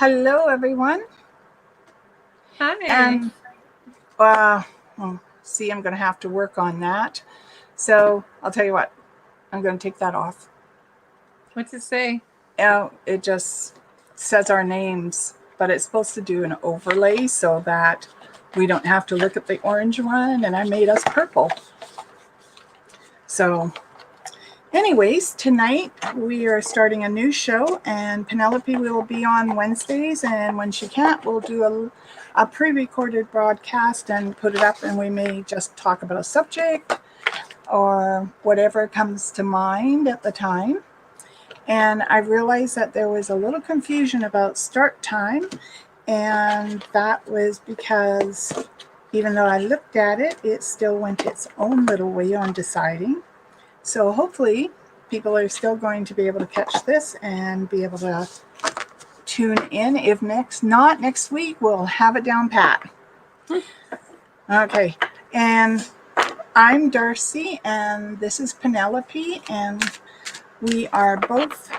Hello, everyone. Hi. And see, I'm going to have to work on that. So I'll tell you what, I'm going to take that off. What's it say? It just says our names, but it's supposed to do an overlay so that we don't have to look at the orange one, and I made us purple. So, anyways, tonight we are starting a new show, and Penelope will be on Wednesdays, and when she can't, we'll do a pre-recorded broadcast and put it up, and we may just talk about a subject or whatever comes to mind at the time. And I realized that there was a little confusion about start time, and that was because even though I looked at it, it still went its own little way on deciding. So hopefully people are still going to be able to catch this and be able to tune in. If not next week, we'll have it down pat. Okay, and I'm Darcy, and this is Penelope, and we are both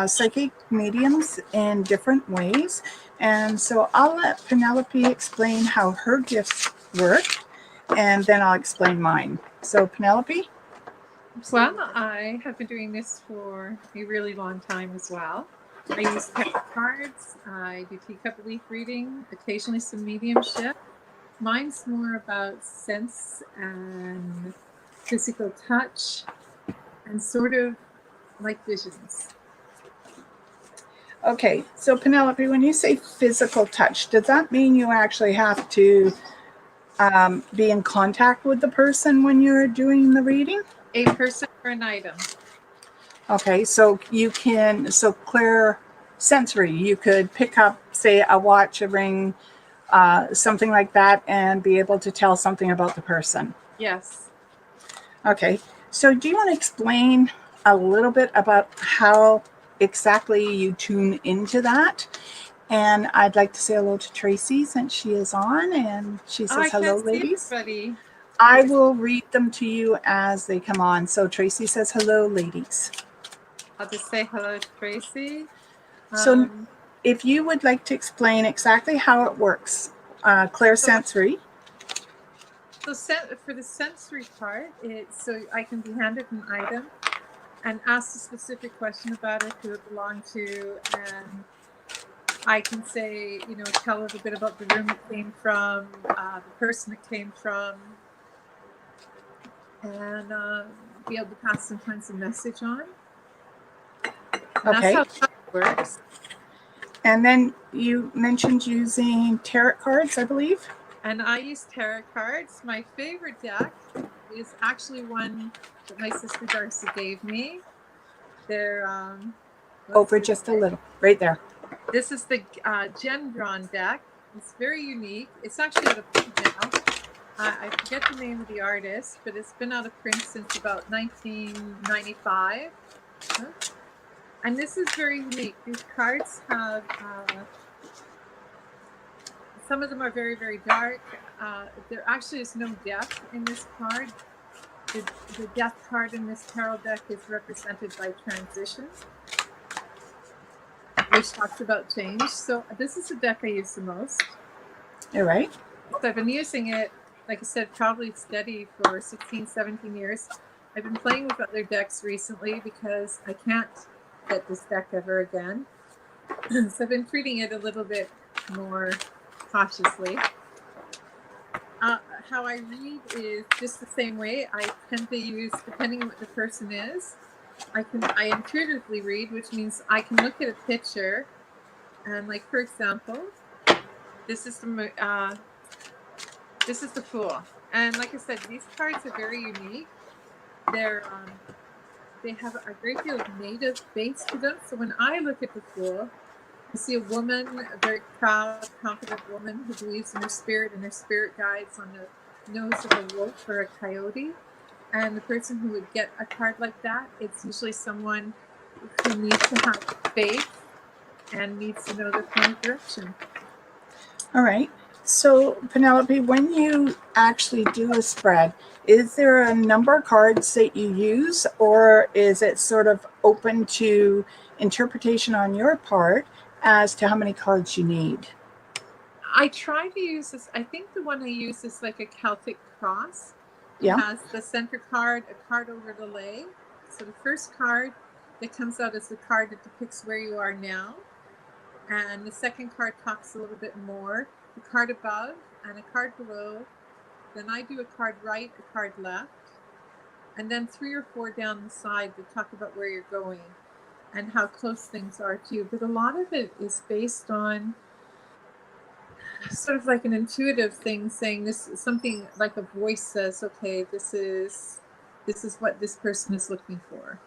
psychic mediums in different ways. And so I'll let Penelope explain how her gifts work, and then I'll explain mine. So Penelope? Well, I have been doing this for a really long time as well. I use tarot cards. I do teacup leaf reading, occasionally some mediumship. Mine's more about sense and physical touch and sort of like visions. Okay, so Penelope, when you say physical touch, does that mean you actually have to be in contact with the person when you're doing the reading? A person or an item. Okay, so you can, so clear sensory, you could pick up, say, a watch, a ring, something like that, and be able to tell something about the person. Yes. Okay, so do you want to explain a little bit about how exactly you tune into that? And I'd like to say hello to Tracy since she is on, and she says, hello, ladies. Everybody. I will read them to you as they come on. So Tracy says, hello, ladies. I'll just say hello to Tracy. So if you would like to explain exactly how it works, clairsensory. So for the sensory part, so I can be handed an item and ask a specific question about it, who it belonged to, and I can say, tell a little bit about the room it came from, the person it came from, and be able to pass sometimes a message on. And Okay. that's how it works. And then you mentioned using tarot cards, I believe. And I use tarot cards. My favorite deck is actually one that my sister Darcy gave me. They're over just a little, right there. This is the Jen Drawn deck. It's very unique. It's actually out of print now. I forget the name of the artist, but it's been out of print since about 1995. And this is very unique. These cards have, some of them are very, very dark. There actually is no death in this card. The death card in this tarot deck is represented by transition, which talks about change. So this is the deck I use the most. All right. So I've been using it, like I said, probably steady for 16, 17 years. I've been playing with other decks recently because I can't get this deck ever again. So I've been treating it a little bit more cautiously. How I read is just the same way. I tend to use, depending on what the person is, I intuitively read, which means I can look at a picture and, like, for example, this is the Fool. And like I said, these cards are very unique. They have a great deal of native base to them. So when I look at the Fool, I see a woman, a very proud, confident woman who believes in her spirit, and her spirit guides on the nose of a wolf or a coyote. And the person who would get a card like that, it's usually someone who needs to have faith and needs to know their point of direction. All right. So, Penelope, when you actually do a spread, is there a number of cards that you use, or is it sort of open to interpretation on your part as to how many cards you need? I try to use this. I think the one I use is like a Celtic cross. It Yeah. has the center card, a card over the lay. So the first card that comes out is the card that depicts where you are now. And the second card talks a little bit more. The card above and a card below. Then I do a card right, a card left. And then 3 or 4 down the side that talk about where you're going and how close things are to you. But a lot of it is based on sort of like an intuitive thing, saying this, something like a voice says, okay, this is what this person is looking for.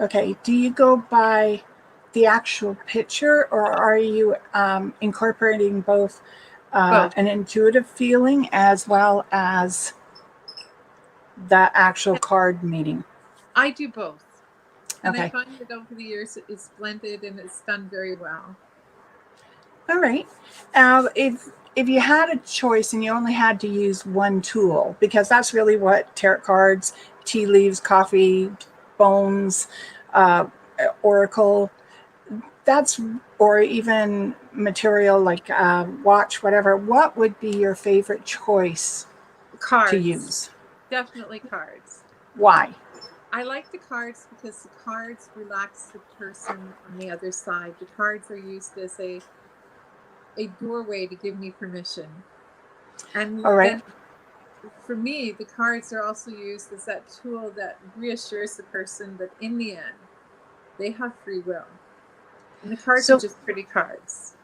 Okay. Do you go by the actual picture, or are you incorporating both Both. an intuitive feeling as well as the actual card meaning? I do both. And I Okay. find that over the years it's blended and it's done very well. All right. If you had a choice and you only had to use one tool, because that's really what tarot cards, tea leaves, coffee, bones, uh, oracle, that's, or even material like watch, whatever, what would be your favorite choice to Cards. use? Definitely cards. Why? I like the cards because the cards relax the person on the other side. The cards are used as a doorway to give me permission. And All right. then for me, the cards are also used as that tool that reassures the person that in the end, they have free will. And the cards are So, just pretty cards.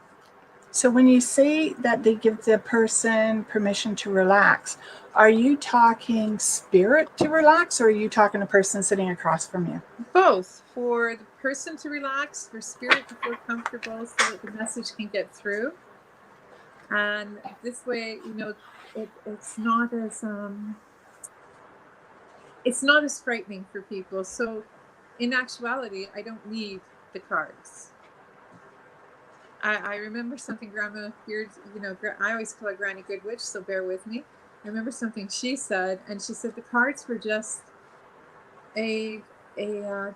so when you say that they give the person permission to relax, are you talking spirit to relax, or are you talking a person sitting across from you? Both, for the person to relax, for spirit to feel comfortable so that the message can get through. And this way, it's not as frightening for people. So in actuality, I don't need the cards. I remember something Grandma Beard, I always call her Granny Goodwitch, so bear with me. I remember something she said, and she said the cards were just a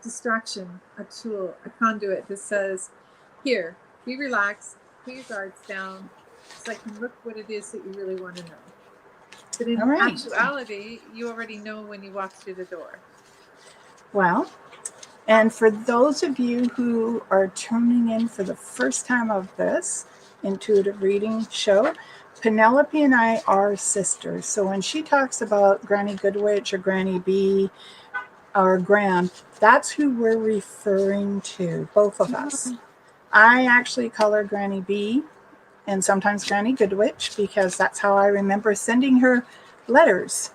distraction, a tool, a conduit that says, here, be relaxed, put your guards down, so I can look what it is that you really want to know. But All in right. actuality, you already know when you walk through the door. Well, and for those of you who are tuning in for the first time of this intuitive reading show, Penelope and I are sisters. So when she talks about Granny Goodwitch or Granny B or Gran, that's who we're referring to, both of us. I actually call her Granny B and sometimes Granny Goodwitch because that's how I remember sending her letters.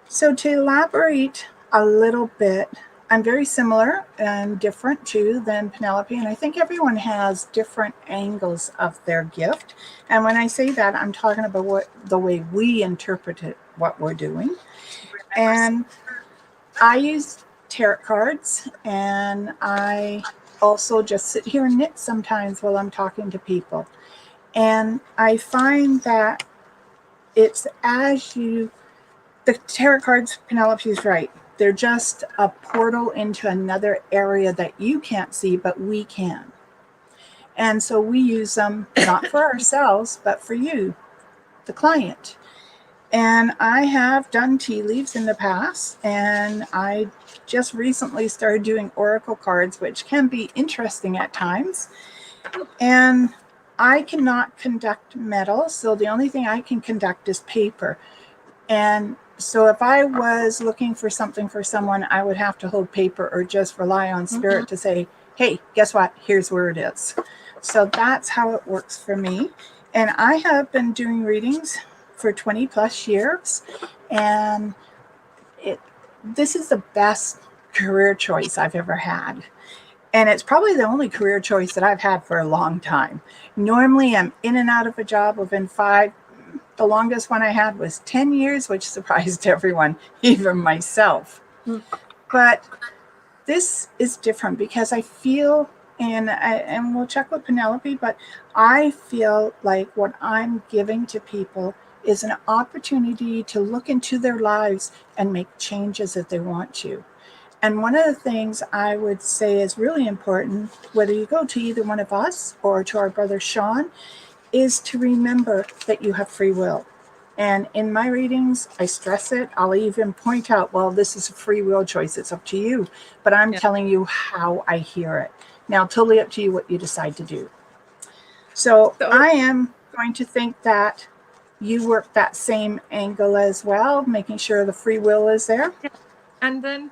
So to elaborate a little bit, I'm very similar and different too than Penelope, and I think everyone has different angles of their gift. And when I say that, I'm talking about the way we interpret it, what we're doing. And I use tarot cards, and I also just sit here and knit sometimes while I'm talking to people. And I find that it's the tarot cards, Penelope's right. They're just a portal into another area that you can't see, but we can. And so we use them not for ourselves, but for you, the client. And I have done tea leaves in the past, and I just recently started doing oracle cards, which can be interesting at times. And I cannot conduct metal, so the only thing I can conduct is paper. And so if I was looking for something for someone, I would have to hold paper or just rely on spirit to say, hey, guess what? Here's where it is. So that's how it works for me. And I have been doing readings for 20 plus years. And this is the best career choice I've ever had. And it's probably the only career choice that I've had for a long time. Normally, I'm in and out of a job within 5. The longest one I had was 10 years, which surprised everyone, even myself. But this is different because I feel, and we'll check with Penelope, but I feel like what I'm giving to people is an opportunity to look into their lives and make changes if they want to. And one of the things I would say is really important, whether you go to either one of us or to our brother Sean, is to remember that you have free will. And in my readings, I stress it. I'll even point out, well, this is a free will choice. It's up to you. But I'm Yeah. telling you how I hear it. Now, totally up to you what you decide to do. So So I am going to think that you work that same angle as well, making sure the free will is there. yeah. And then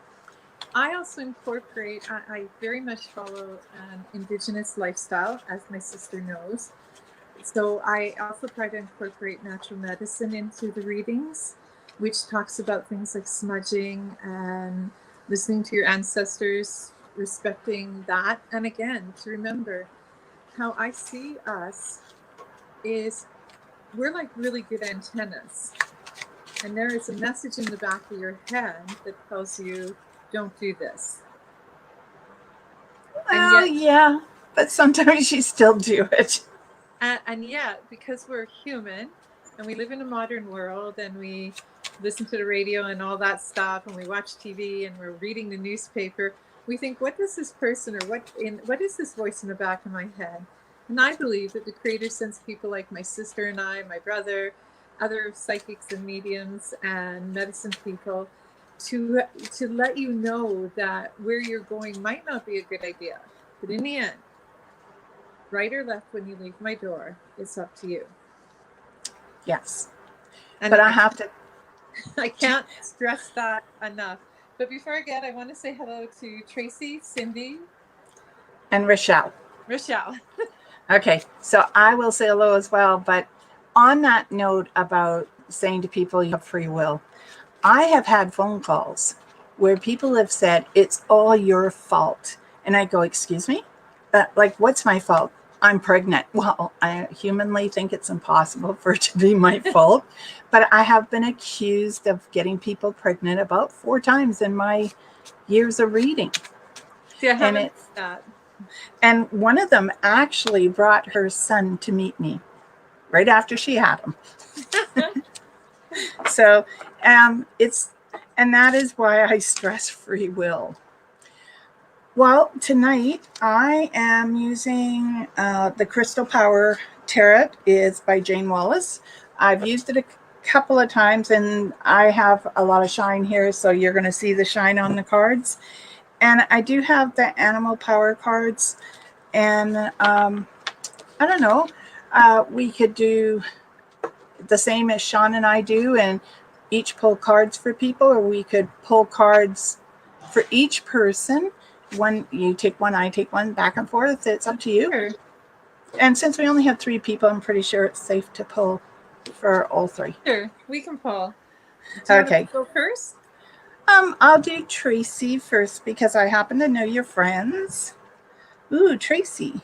I also incorporate, I very much follow an Indigenous lifestyle, as my sister knows. So I also try to incorporate natural medicine into the readings, which talks about things like smudging and listening to your ancestors, respecting that. And again, to remember how I see us is we're like really good antennas. And there is a message in the back of your head that tells you, don't do this. And Well, yet, yeah, but sometimes you still do it. and yet, because we're human and we live in a modern world and we listen to the radio and all that stuff and we watch TV and we're reading the newspaper, we think, what does this person or what is this voice in the back of my head? And I believe that the creator sends people like my sister and I, my brother, other psychics and mediums and medicine people to let you know that where you're going might not be a good idea. But in the end, right or left when you leave my door, it's up to you. Yes. And But I have to. I can't stress that enough. But before I get, I want to say hello to Tracy, Cindy, And Rochelle. Rochelle. Okay, so I will say hello as well. But on that note about saying to people you have free will, I have had phone calls where people have said, it's all your fault. And I go, excuse me? Like, what's my fault? I'm pregnant. Well, I humanly think it's impossible for it to be my fault. But I have been accused of getting people pregnant about 4 times in my years of reading. See, I And haven't it heard that. and one of them actually brought her son to meet me right after she had him. So it's and that is why I stress free will. Well, tonight I am using the Crystal Power Tarot. Is by Jane Wallace. I've used it a couple of times, and I have a lot of shine here, so you're going to see the shine on the cards. And I do have the Animal Power cards, and I don't know. We could do the same as Sean and I do, and each pull cards for people, or we could pull cards for each person. One, you take one, I take one, back and forth. It's up to you. Sure, And since we only have 3 people, I'm pretty sure it's safe to pull for all 3. sure. We can pull. Do you want Okay. to go first? I'll do Tracy first because I happen to know your friends. Ooh, Tracy.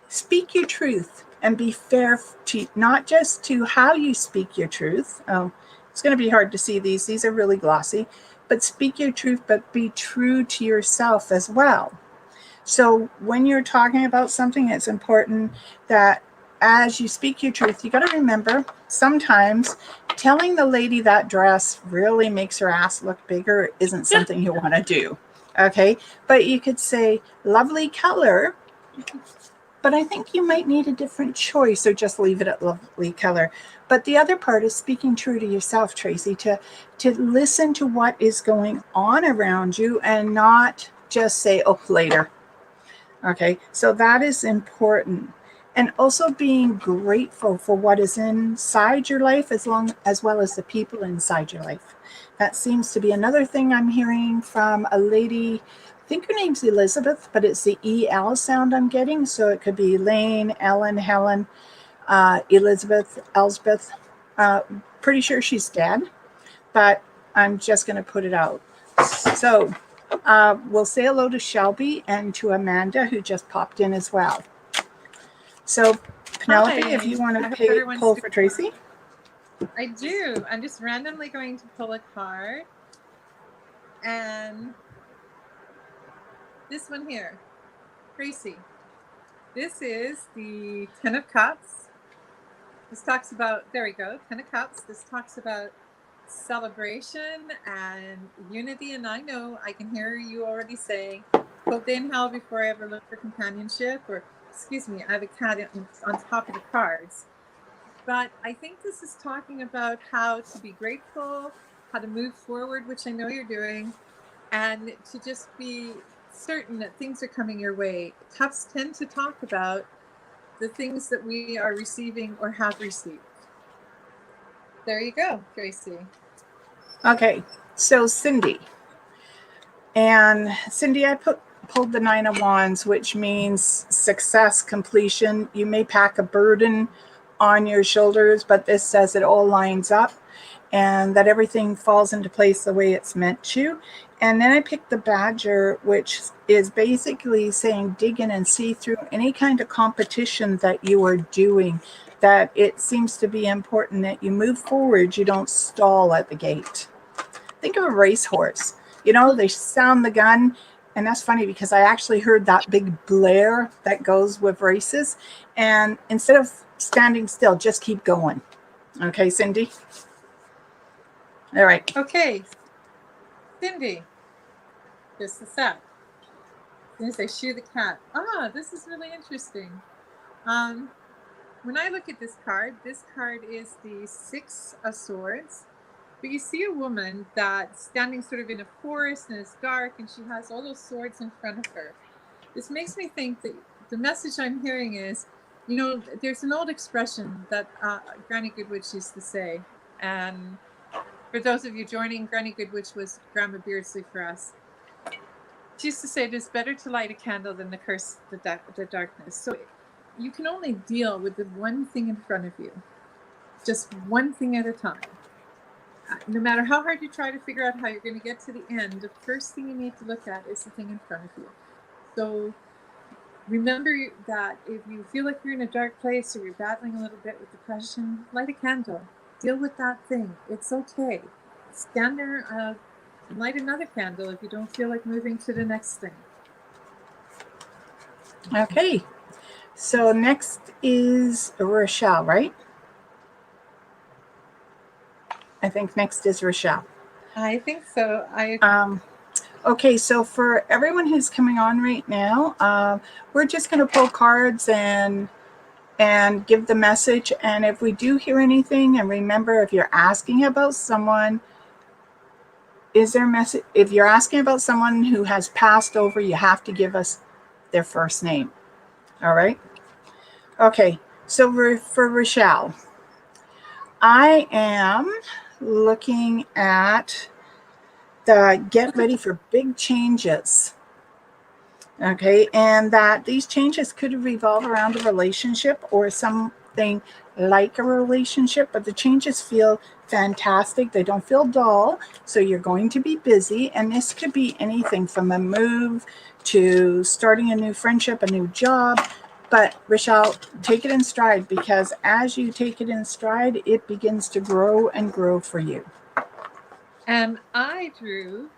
Speak your truth and be fair to not just to how you speak your truth. Oh, it's going to be hard to see these. These are really glossy. But speak your truth, but be true to yourself as well. So when you're talking about something, it's important that as you speak your truth, you got to remember sometimes telling the lady that dress really makes her ass look bigger isn't something you want to do. Okay. But you could say, lovely color, but I think you might need a different choice or just leave it at lovely color. But the other part is speaking true to yourself, Tracy, to listen to what is going on around you and not just say, oh, later. Okay, so that is important. And also being grateful for what is inside your life as well as the people inside your life. That seems to be another thing I'm hearing from a lady. I think her name's Elizabeth, but it's the EL sound I'm getting. So it could be Elaine, Ellen, Helen, Elizabeth, Elsbeth. Uh, Pretty sure she's dead, but I'm just going to put it out. So we'll say hello to Shelby and to Amanda, who just popped in as well. So, Penelope, if Hi. you want I hope to everyone's pull doing for well. Tracy. I do. I'm just randomly going to pull a card. And this one here, Tracy. This is the Ten of Cups. This talks about, there we go, Ten of Cups. This talks about celebration and unity. And I know I can hear you already saying, "Quote day in hell before I ever look for companionship," or excuse me, I have a cat on top of the cards. But I think this is talking about how to be grateful, how to move forward, which I know you're doing, and to just be certain that things are coming your way. Cups tend to talk about the things that we are receiving or have received. There you go, Tracy. Okay, so Cindy. And Cindy, pulled the Nine of Wands, which means success, completion. You may pack a burden on your shoulders, but this says it all lines up and that everything falls into place the way it's meant to. And then I picked the Badger, which is basically saying dig in and see through any kind of competition that you are doing, that it seems to be important that you move forward, you don't stall at the gate. Think of a racehorse. You know, they sound the gun, and that's funny because I actually heard that big blare that goes with races. And instead of standing still, just keep going. Okay, Cindy? All right. Okay, Cindy, just a sec. As soon as I shoe the cat. This is really interesting. When I look at this card is the Six of Swords. But you see a woman that's standing sort of in a forest and it's dark and she has all those swords in front of her. This makes me think that the message I'm hearing is, you know, there's an old expression that Granny Goodwitch used to say. And for those of you joining, Granny Goodwitch was Grandma Beardsley for us. She used to say it is better to light a candle than to curse the darkness. So you can only deal with the one thing in front of you, just one thing at a time. No matter how hard you try to figure out how you're going to get to the end, the first thing you need to look at is the thing in front of you. So remember that if you feel like you're in a dark place or you're battling a little bit with depression, light a candle. Deal with that thing. It's okay. Stand there, light another candle if you don't feel like moving to the next thing. Okay. So next is Rochelle, right? I think next is Rochelle. I think so. Okay, so for everyone who's coming on right now, we're just going to pull cards and give the message. And if we do hear anything, and remember, if you're asking about someone, is there a message? If you're asking about someone who has passed over, you have to give us their first name. All right. Okay, so for Rochelle, I am looking at the get ready for big changes. Okay, and that these changes could revolve around a relationship or something like a relationship, but the changes feel fantastic. They don't feel dull, so you're going to be busy, and this could be anything from a move to starting a new friendship, a new job. But Rochelle, take it in stride, because as you take it in stride, it begins to grow and grow for you. And I drew,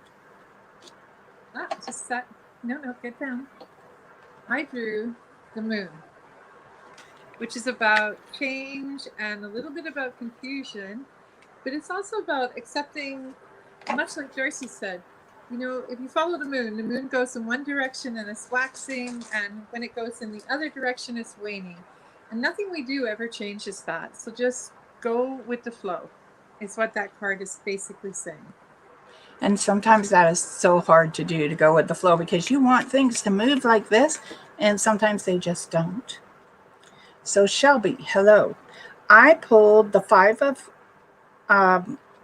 get down. I drew the moon, which is about change and a little bit about confusion, but it's also about accepting, much like Joyce said, you know, if you follow the moon goes in one direction and it's waxing, and when it goes in the other direction, it's waning. And nothing we do ever changes that. So just go with the flow, is what that card is basically saying. And sometimes that is so hard to do, to go with the flow, because you want things to move like this, and sometimes they just don't. So Shelby, hello. I pulled the Five of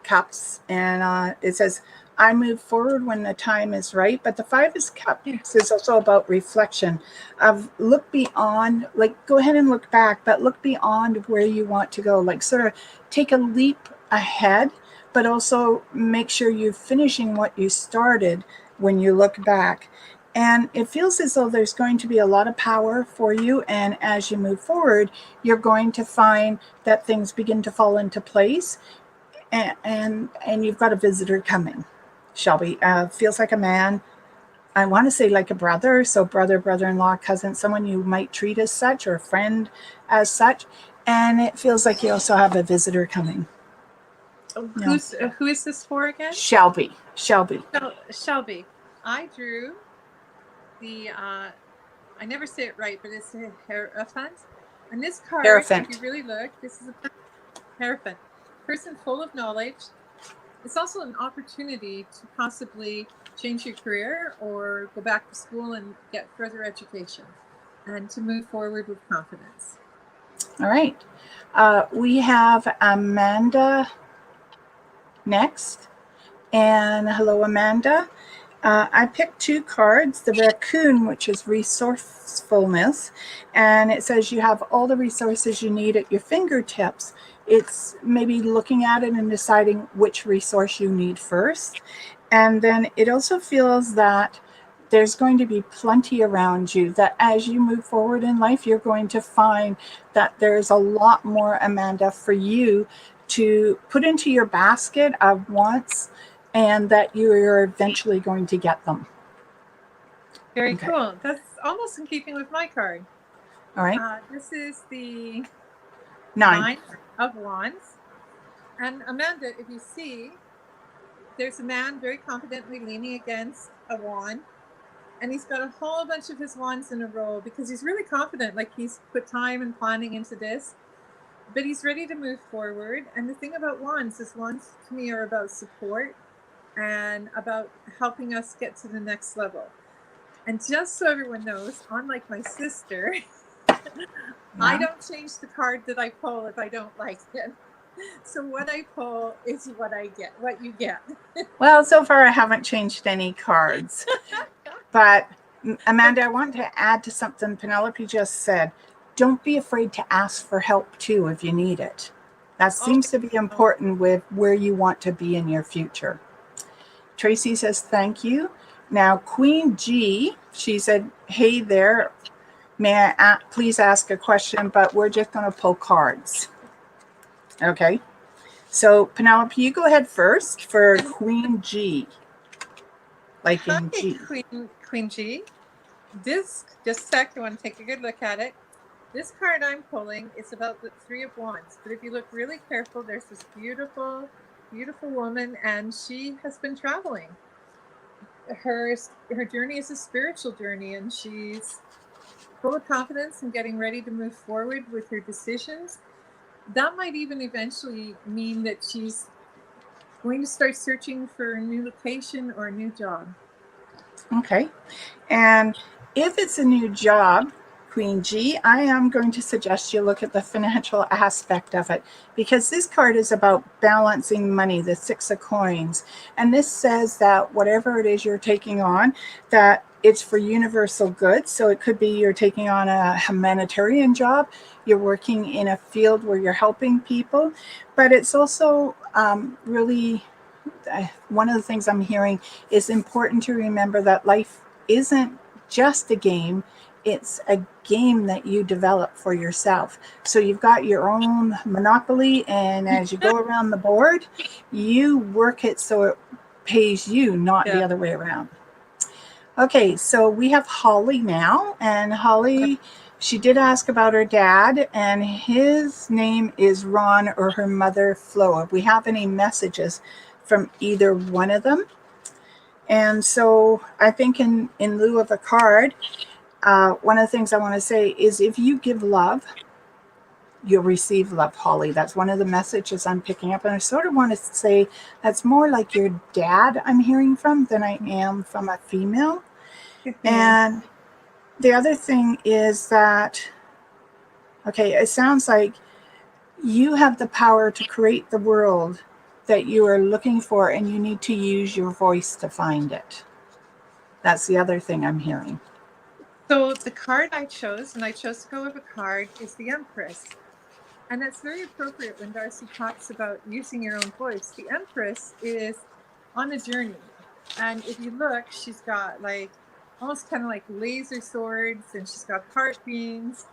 Cups, and it says, I move forward when the time is right. But the Five of Cups is also about reflection, of look beyond, like go ahead and look back, but look beyond where you want to go. Like sort of take a leap ahead, but also make sure you're finishing what you started when you look back. And it feels as though there's going to be a lot of power for you. And as you move forward, you're going to find that things begin to fall into place. And you've got a visitor coming, Shelby. Feels like a man. I want to say like a brother. So brother, brother-in-law, cousin, someone you might treat as such, or a friend as such. And it feels like you also have a visitor coming. No. Who is this for again? Shelby. Shelby. I drew the I never say it right, but it's a Hierophant. And this card, Hierophant. if you really look, this is a Hierophant, person full of knowledge. It's also an opportunity to possibly change your career or go back to school and get further education and to move forward with confidence. All right. We have Amanda next. And hello, Amanda. I picked 2 cards, the raccoon, which is resourcefulness, and it says you have all the resources you need at your fingertips. It's maybe looking at it and deciding which resource you need first. And then it also feels that there's going to be plenty around you, that as you move forward in life, you're going to find that there's a lot more, Amanda, for you to put into your basket of wants, and that you're eventually going to get them. Very cool. That's almost in keeping with my card. All right. This is the 9 of Wands. And Amanda, if you see, there's a man very confidently leaning against a wand. And he's got a whole bunch of his wands in a row because he's really confident. Like, he's put time and planning into this. But he's ready to move forward. And the thing about wands is wands to me are about support and about helping us get to the next level. And just so everyone knows, unlike my sister, I don't change the card that I pull if I don't like it. So what I pull is what I get, what you get. Well, so far I haven't changed any cards. But Amanda, I want to add to something Penelope just said. Don't be afraid to ask for help too if you need it. That seems to be important with where you want to be in your future. Tracy says, thank you. Now, Queen G, she said, hey there, may I please ask a question, but we're just going to pull cards. Okay. So, Penelope, you go ahead first for Queen G. Like in G. Queen G. This, just a sec, I want to take a good look at it. This card I'm pulling is about the 3 of Wands. But if you look really careful, there's this beautiful, beautiful woman, and she has been traveling. Her journey is a spiritual journey, and she's full of confidence and getting ready to move forward with her decisions. That might even eventually mean that she's going to start searching for a new location or a new job. Okay. And if it's a new job, Queen G, I am going to suggest you look at the financial aspect of it, because this card is about balancing money, the 6 of coins. And this says that whatever it is you're taking on, that it's for universal good. So it could be you're taking on a humanitarian job, you're working in a field where you're helping people, but it's also really, one of the things I'm hearing is important to remember that life isn't just a game. It's a game that you develop for yourself. So you've got your own monopoly, and as you go around the board, you work it so it pays you, not the other way around. Okay, so we have Holly now, and Holly, she did ask about her dad, and his name is Ron, or her mother Flo. If we have any messages from either one of them. And so I think in lieu of a card, one of the things I want to say is if you give love, you'll receive love, Holly. That's one of the messages I'm picking up. And I sort of want to say that's more like your dad I'm hearing from than I am from a female. And the other thing is that, okay, it sounds like you have the power to create the world that you are looking for, and you need to use your voice to find it. That's the other thing I'm hearing. So the card I chose, and I chose to go with a card, is the Empress. And that's very appropriate when Darcy talks about using your own voice. The Empress is on a journey. And if you look, she's got like almost kind of like laser swords, and she's got heart beams.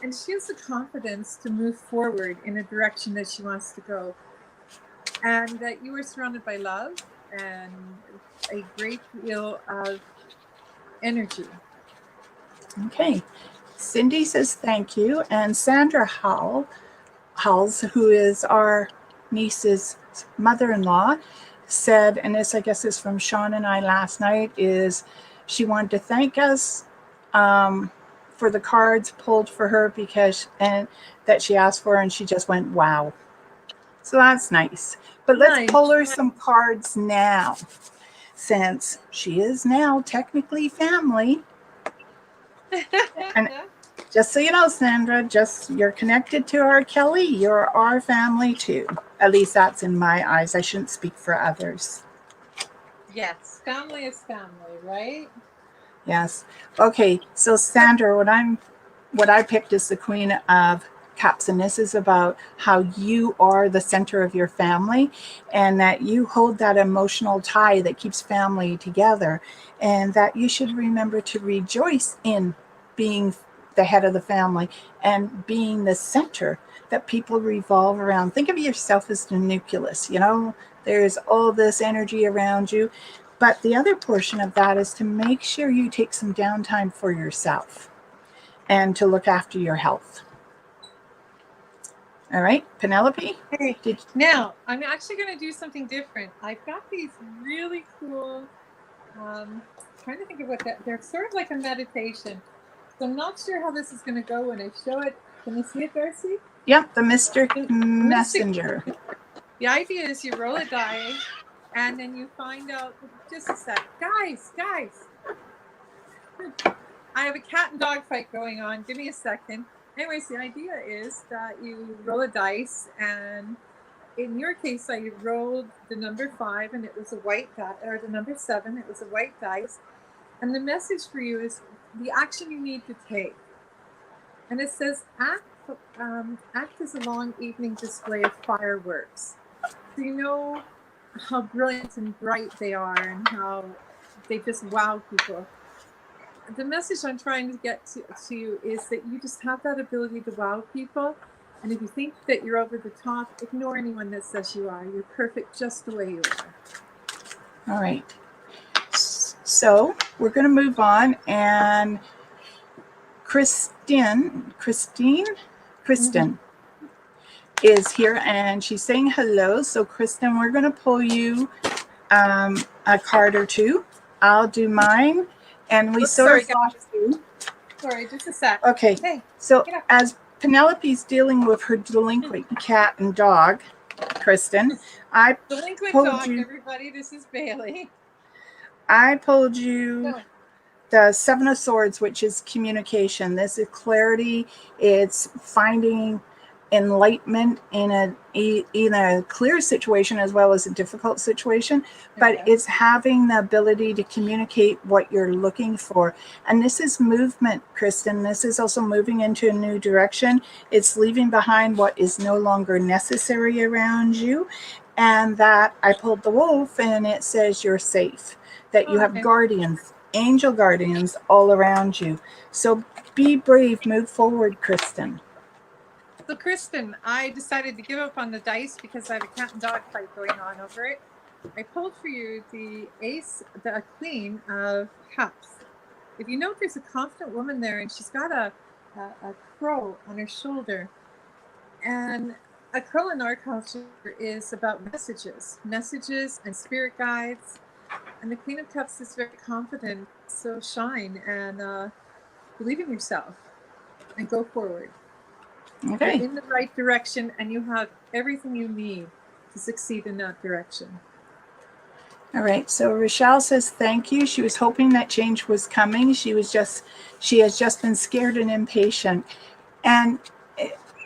And she has the confidence to move forward in a direction that she wants to go. And that you are surrounded by love and a great deal of energy. Okay. Cindy says thank you. And Sandra Howells, who is our niece's mother-in-law said, and this I guess is from Sean and I last night, is she wanted to thank us for the cards pulled for her because and that she asked for, and she just went wow. So that's nice. But let's Nice. pull her some cards now, since she is now technically family. And just so you know, Sandra, just you're connected to our Kelly. You're our family too. At least that's in my eyes. I shouldn't speak for others. Yes, family is family, right? Yes. Okay. So Sandra, what I picked is the Queen of Cups, and this is about how you are the center of your family, and that you hold that emotional tie that keeps family together, and that you should remember to rejoice in being the head of the family and being the center that people revolve around. Think of yourself as the nucleus, there's all this energy around you. But the other portion of that is to make sure you take some downtime for yourself and to look after your health. All right, Penelope? Okay. Now, I'm actually going to do something different. I've got these really cool, trying to think of they're sort of like a meditation. So I'm not sure how this is going to go when I show it. Can you see it, Darcy? Yep, the Mystic Messenger. The idea is you roll a die and then you find out, just a sec. Guys. I have a cat and dog fight going on. Give me a second. Anyways, the idea is that you roll a dice, and in your case, I rolled the number 5 and it was a white die, or the number 7, it was a white dice. And the message for you is the action you need to take. And it says, act as a long evening display of fireworks. So you know how brilliant and bright they are and how they just wow people. The message I'm trying to get to you is that you just have that ability to wow people. And if you think that you're over the top, ignore anyone that says you are. You're perfect just the way you are. All right. So we're going to move on. And Kristen is here, and she's saying hello. So Kristen, we're going to pull you a card or two. I'll do mine. And we sort of thought to. Sorry, just a sec. Okay. Hey, so as Penelope's dealing with her delinquent cat and dog, Kristen, I delinquent pulled dog, you. Everybody, this is Bailey. I pulled you the 7 of Swords, which is communication. This is clarity. It's finding enlightenment in a clear situation as well as a difficult situation, but it's having the ability to communicate what you're looking for. And this is movement, Kristen. This is also moving into a new direction. It's leaving behind what is no longer necessary around you. And that I pulled the wolf, and it says you're safe, that you have guardians, angel guardians all around you. So be brave, move forward, Kristen. So Kristen, I decided to give up on the dice because I have a cat and dog fight going on over it. I pulled for you the Queen of Cups. If you note, there's a confident woman there, and she's got a crow on her shoulder. And a crow in our culture is about messages and spirit guides. And the Queen of Cups is very confident, so shine and believe in yourself and go forward. Okay. You're in the right direction, and you have everything you need to succeed in that direction. All right. So Rochelle says thank you. She was hoping that change was coming. She has just been scared and impatient. And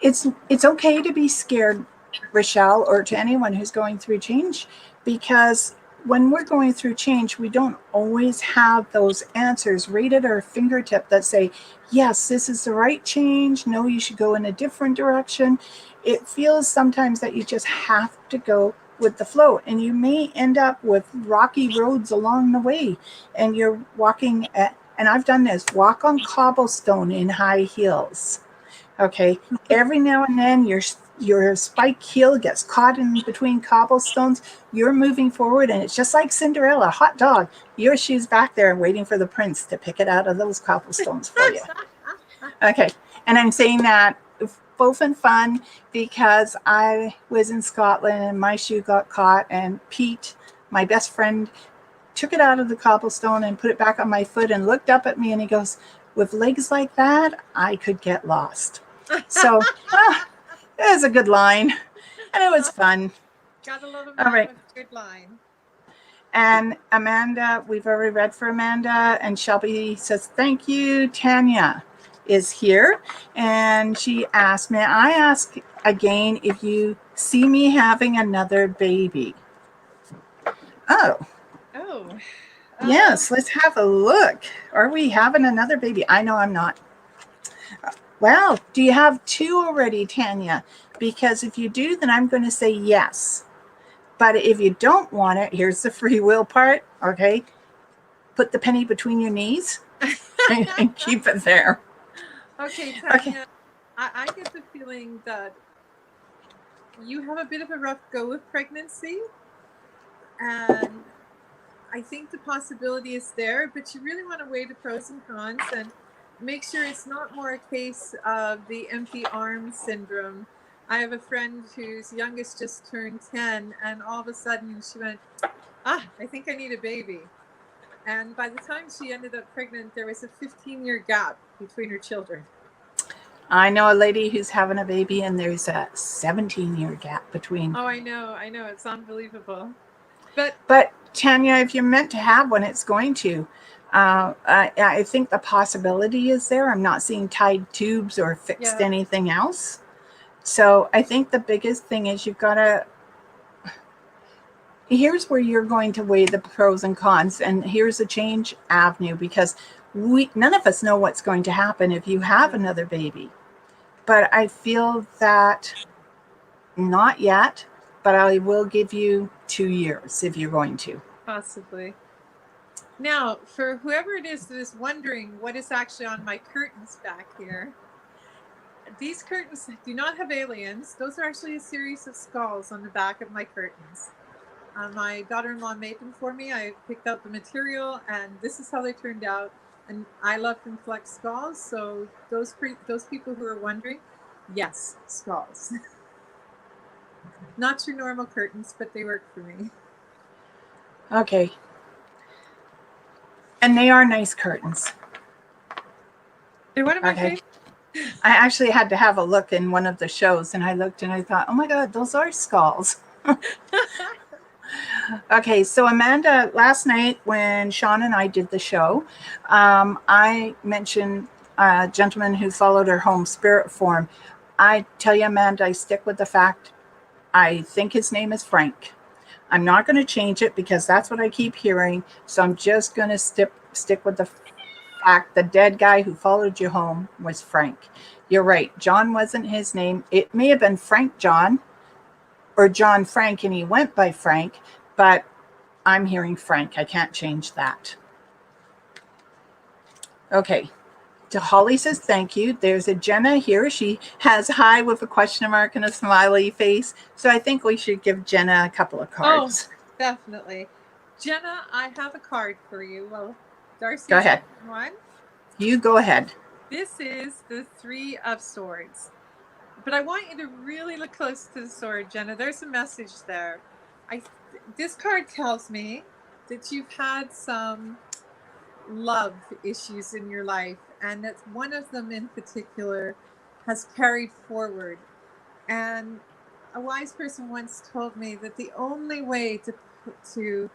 it's okay to be scared, Rochelle, or to anyone who's going through change, because when we're going through change, we don't always have those answers right at our fingertip that say, yes, this is the right change. No, you should go in a different direction. It feels sometimes that you just have to go with the flow, and you may end up with rocky roads along the way, and you're walking and I've done this, walk on cobblestone in high heels. Okay, every now and then your spike heel gets caught in between cobblestones. You're moving forward, and it's just like Cinderella, hot dog. Your shoe's back there waiting for the prince to pick it out of those cobblestones for you. Okay, and I'm saying that both in fun because I was in Scotland and my shoe got caught, and Pete, my best friend, took it out of the cobblestone and put it back on my foot and looked up at me and he goes, with legs like that, I could get lost. So it was a good line and it was fun. Gotta love a All man right. with a good line. And Amanda, we've already read for Amanda, and Shelby says, thank you. Tanya is here, and she asked, may I ask again if you see me having another baby? Oh, Oh. yes, let's have a look. Are we having another baby? I know I'm not. Well, do you have two already, Tanya? Because if you do, then I'm going to say yes. But if you don't want it, here's the free will part, okay? Put the penny between your knees and keep it there. Okay, Tanya, Okay. I get the feeling that you have a bit of a rough go with pregnancy, and I think the possibility is there, but you really want to weigh the pros and cons and make sure it's not more a case of the empty arms syndrome. I have a friend whose youngest just turned 10, and all of a sudden she went, I think I need a baby. And by the time she ended up pregnant, there was a 15-year gap between her children. I know a lady who's having a baby, and there's a 17-year gap between. Oh, I know. It's unbelievable. But Tanya, if you're meant to have one, it's going to. I think the possibility is there. I'm not seeing tied tubes or fixed anything else. So I think the biggest thing is you've got to. Here's where you're going to weigh the pros and cons, and here's a change avenue, because none of us know what's going to happen if you have another baby. But I feel that not yet, but I will give you 2 years if you're going to. Possibly. Now, for whoever it is that is wondering what is actually on my curtains back here, these curtains do not have aliens. Those are actually a series of skulls on the back of my curtains. My daughter-in-law made them for me. I picked out the material, and this is how they turned out. And I love and collect skulls, so those people who are wondering, yes, skulls. Not your normal curtains, but they work for me. Okay. And they are nice curtains. They're one of my favorites. I actually had to have a look in one of the shows, and I looked and I thought, oh my God, those are skulls. Okay, so Amanda, last night when Sean and I did the show, I mentioned a gentleman who followed her home spirit form. I tell you, Amanda, I stick with the fact, I think his name is Frank. I'm not going to change it because that's what I keep hearing. So I'm just going to stick with the fact the dead guy who followed you home was Frank. You're right. John wasn't his name. It may have been Frank John or John Frank, and he went by Frank, but I'm hearing Frank. I can't change that. Okay. Holly says thank you. There's a Jenna here. She has hi with a question mark and a smiley face. So I think we should give Jenna a couple of cards. Oh, definitely. Jenna, I have a card for you. Well, Darcy, go ahead. One. You go ahead. This is the Three of Swords. But I want you to really look close to the sword, Jenna. There's a message there. This card tells me that you've had some love issues in your life, and that one of them in particular has carried forward. And a wise person once told me that the only way to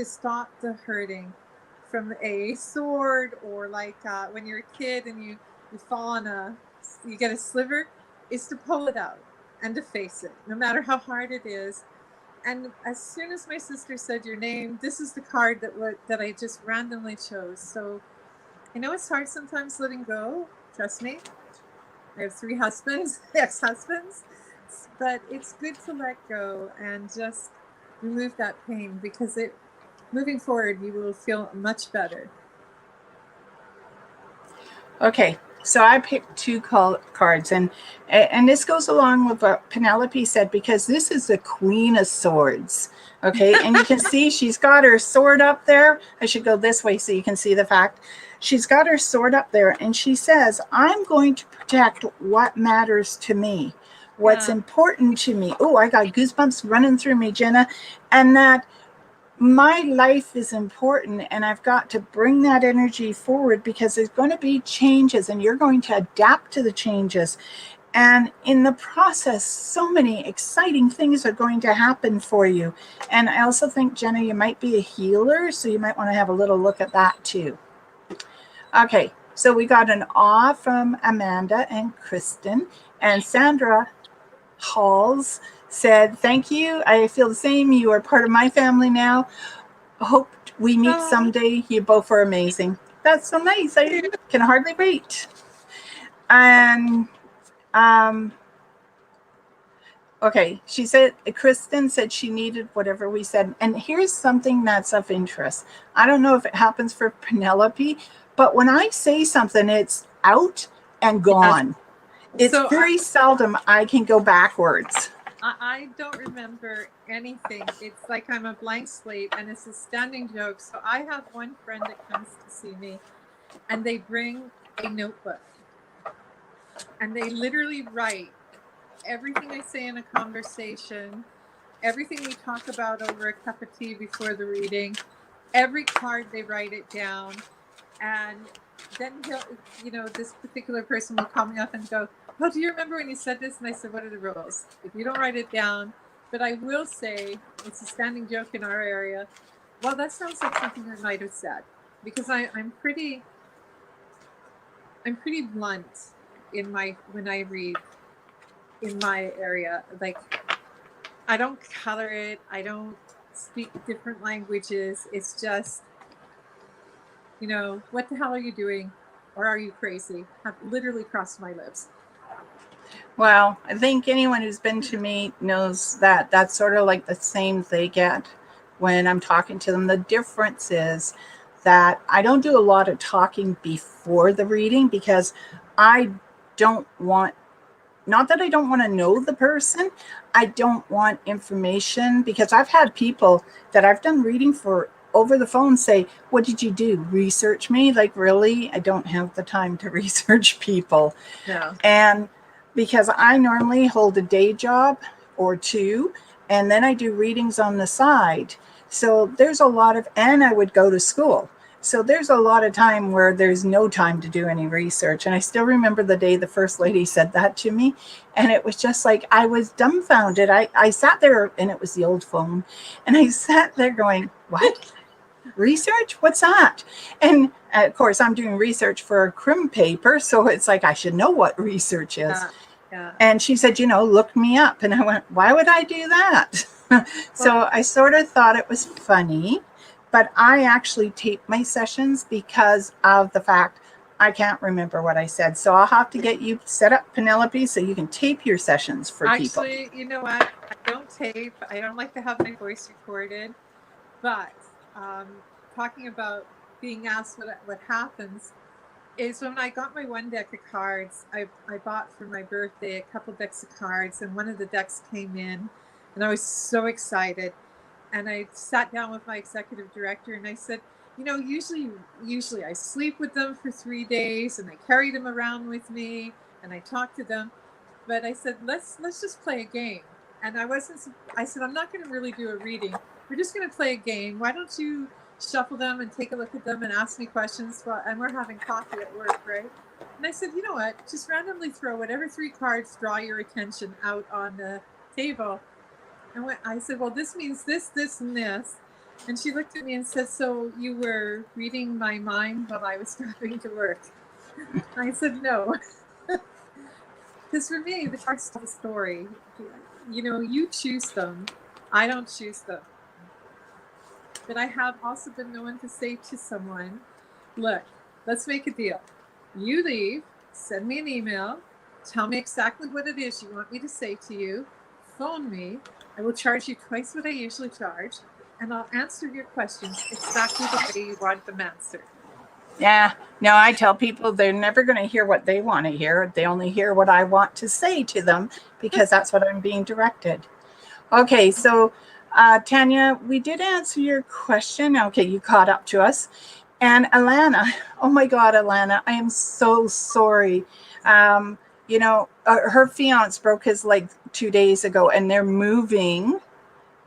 stop the hurting from a sword, or like when you're a kid and you fall on you get a sliver, is to pull it out and to face it, no matter how hard it is. And as soon as my sister said your name, this is the card that I just randomly chose. So I know it's hard sometimes letting go. Trust me. I have 3 husbands, ex-husbands, but it's good to let go and just remove that pain, because moving forward, you will feel much better. Okay. So I picked 2 cards, and this goes along with what Penelope said, because this is the Queen of Swords. Okay, and you can see she's got her sword up there. I should go this way so you can see the fact. she's got her sword up there, and she says, I'm going to protect what matters to me, what's important to me. Oh, I got goosebumps running through me, Jenna. And that my life is important, and I've got to bring that energy forward, because there's going to be changes, and you're going to adapt to the changes. And in the process, so many exciting things are going to happen for you. And I also think, Jenna, you might be a healer, so you might want to have a little look at that too. Okay, so we got an awe from Amanda and Kristen. And Sandra Halls said, thank you. I feel the same. You are part of my family now. Hope we meet someday. You both are amazing. That's so nice. I can hardly wait. And okay, she said, Kristen said she needed whatever we said. And here's something that's of interest. I don't know if it happens for Penelope, but when I say something, it's out and gone. It's so very seldom I can go backwards. I don't remember anything. It's like I'm a blank slate, and it's a standing joke. So I have one friend that comes to see me, and they bring a notebook, and they literally write everything I say in a conversation, everything we talk about over a cup of tea before the reading, every card, they write it down. And then this particular person will call me up and go, oh, do you remember when you said this? And I said, what are the rules? If you don't write it down, but I will say, it's a standing joke in our area, well, that sounds like something I might have said, because I'm pretty blunt when I read in my area. Like, I don't color it. I don't speak different languages. It's just, what the hell are you doing? Or are you crazy? Have literally crossed my lips. Well, I think anyone who's been to me knows that that's sort of like the same they get when I'm talking to them. The difference is that I don't do a lot of talking before the reading, because I don't want, not that I don't want to know the person, I don't want information, because I've had people that I've done reading for over the phone say, what did you do? Research me? Like, really? I don't have the time to research people. No. And because I normally hold a day job or two, and then I do readings on the side. So there's a lot of, and I would go to school. So there's a lot of time where there's no time to do any research. And I still remember the day the first lady said that to me. And it was just like, I was dumbfounded. I sat there, and it was the old phone. And I sat there going, what? Research? What's that? And of course, I'm doing research for a crim paper. So it's like, I should know what research is. Yeah. And she said, look me up. And I went, why would I do that? So I sort of thought it was funny. But I actually tape my sessions because of the fact I can't remember what I said. So I'll have to get you set up, Penelope, so you can tape your sessions for people. Actually, you know what? I don't tape. I don't like to have my voice recorded. But talking about being asked what happens is, when I got my one deck of cards, I bought for my birthday a couple decks of cards, and one of the decks came in, and I was so excited. And I sat down with my executive director, and I said, usually I sleep with them for 3 days, and I carry them around with me, and I talk to them. But I said, let's just play a game. And I said, I'm not going to really do a reading. We're just going to play a game. Why don't you shuffle them and take a look at them and ask me questions? And we're having coffee at work, right? And I said, you know what? Just randomly throw whatever 3 cards draw your attention out on the table. And I said, well, this means this, this, and this. And she looked at me and said, so you were reading my mind while I was driving to work? I said, no. Because for me, the cards tell the story. You choose them. I don't choose them. But I have also been known to say to someone, look, let's make a deal. You leave, send me an email, tell me exactly what it is you want me to say to you, phone me. I will charge you twice what I usually charge, and I'll answer your questions exactly the way you want them answered. Yeah. No, I tell people they're never going to hear what they want to hear. They only hear what I want to say to them, because that's what I'm being directed. Okay. So, Tanya, we did answer your question. Okay. You caught up to us. And Alana, oh my God, Alana, I am so sorry. Her fiance broke his leg 2 days ago, and they're moving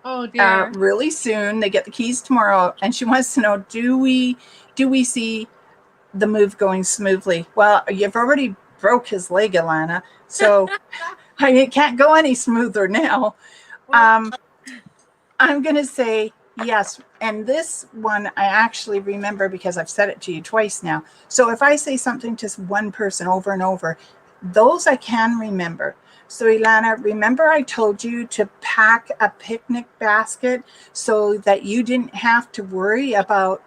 Oh dear. really soon. They get the keys tomorrow, and she wants to know: do we see the move going smoothly? Well, you've already broke his leg, Alana, so it can't go any smoother now. Well, Um, I'm going to say yes. And this one I actually remember because I've said it to you twice now. So if I say something to one person over and over, those I can remember. So Ilana, remember I told you to pack a picnic basket so that you didn't have to worry about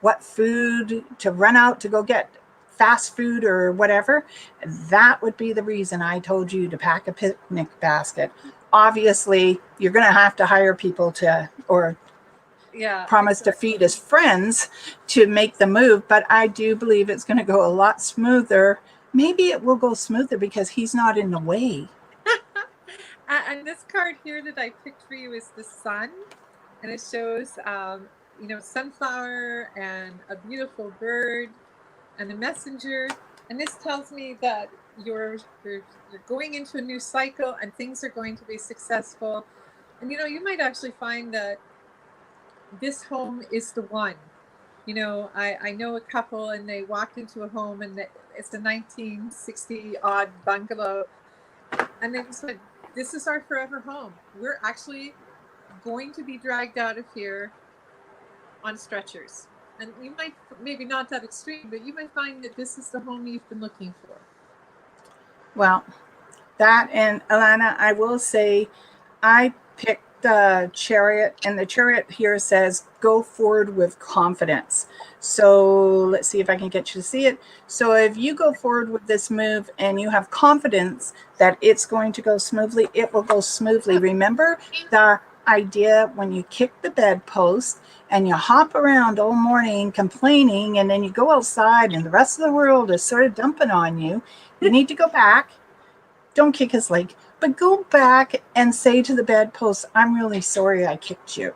what food to run out to go get fast food or whatever? That would be the reason I told you to pack a picnic basket. Obviously, you're going to have to hire people to, or yeah, promise to feed exactly. his friends to make the move, but I do believe it's going to go a lot smoother. Maybe it will go smoother because he's not in the way. And this card here that I picked for you is the sun, and it shows, sunflower and a beautiful bird and a messenger. And this tells me that you're going into a new cycle and things are going to be successful. And you might actually find that this home is the one. I know a couple and they walked into a home and it's a 1960 odd bungalow, and they just said, "This is our forever home. We're actually going to be dragged out of here on stretchers." And you might, maybe not that extreme, but you might find that this is the home you've been looking for. Well, that, and Alana, I will say I picked the chariot, and the chariot here says go forward with confidence. So let's see if I can get you to see it. So if you go forward with this move and you have confidence that it's going to go smoothly, it will go smoothly. Remember the idea when you kick the bedpost and you hop around all morning complaining, and then you go outside and the rest of the world is sort of dumping on you. You need to go back. Don't kick his leg, but go back and say to the bedpost, I'm really sorry I kicked you.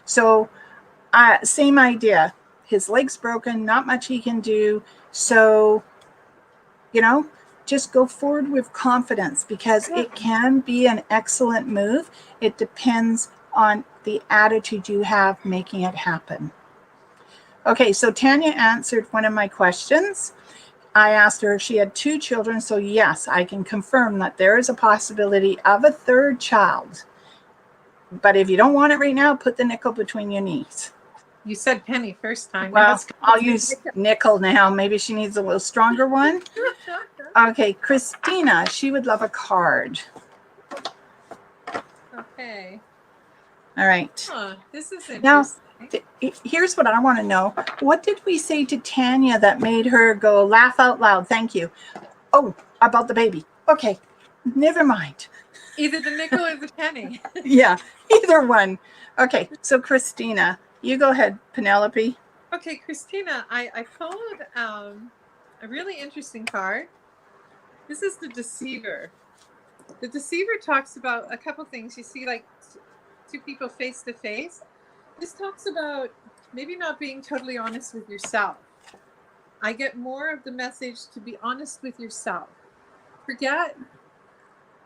So, same idea. His leg's broken, not much he can do. So, you know, just go forward with confidence because it can be an excellent move. It depends on the attitude you have making it happen. Okay, so Tanya answered one of my questions. I asked her if she had 2 children. So, yes, I can confirm that there is a possibility of a third child. But if you don't want it right now, put the nickel between your knees. You said penny first time. Now Well, it's I'll use nickel now. Maybe she needs a little stronger one. Okay, Christina, she would love a card. okay. All right. This is Now, interesting. here's what I want to know. What did we say to Tanya that made her go laugh out loud? Thank you. Oh, about the baby. Okay, never mind. Either the nickel or the penny. Yeah, either one. Okay, so Christina, you go ahead, Penelope. Okay, Christina, I pulled a really interesting card. This is the Deceiver. The Deceiver talks about a couple things. You see, like, 2 people face to face. This talks about maybe not being totally honest with yourself. I get more of the message to be honest with yourself. Forget